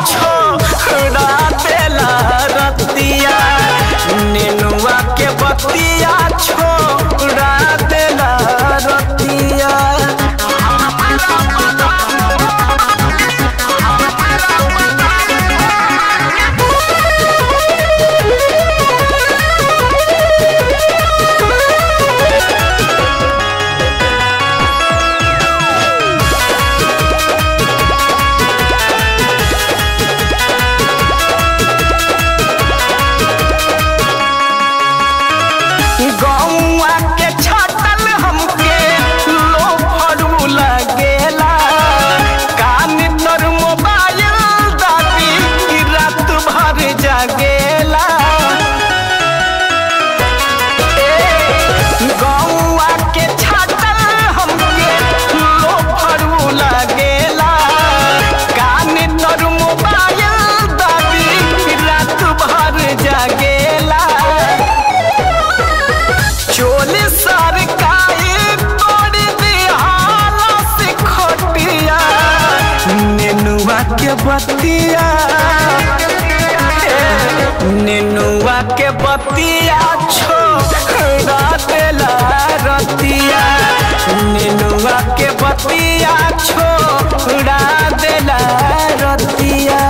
छोड़ा देला रतिया नेनुआ के बतिया छोड़ा देला रतिया। गौआ के छातल हमके लोफरू लगेला कान तर मोबाइल दादी रात भर जागेला। गौआ के छातल हमके लोफरू लगेला कान तर मोबाइल दादी रात भर जागेला। चोली सरकाई तोड़ दिहाला से खटिया नेनुआ के बतिया नेनुआ के बतिया छोड़ा देला रतिया नेनुआ के बतिया छोड़ा देला रतिया।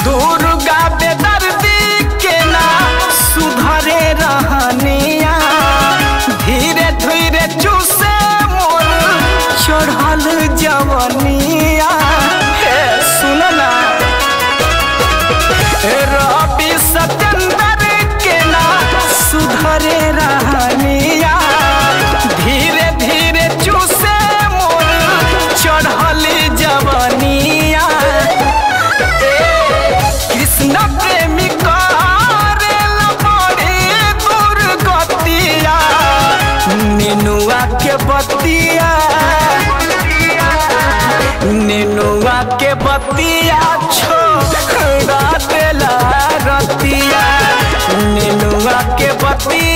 दुर्गा बेदर्दी के ना सुधरे रहनिया धीरे धीरे चूसे मोर चढ़ल जवनिया। सुन ना रवि सतेंद्र के ना सुधरे रहनिया धीरे धीरे चूसे मोर चढ़ल जवनिया। कृष्ण प्रेमी करेला बड़ी दुर्गतिया नेनुआ के बतिया नेनुआ के बतिया छोड़ा देला रतिया नेनुआ के बतिया।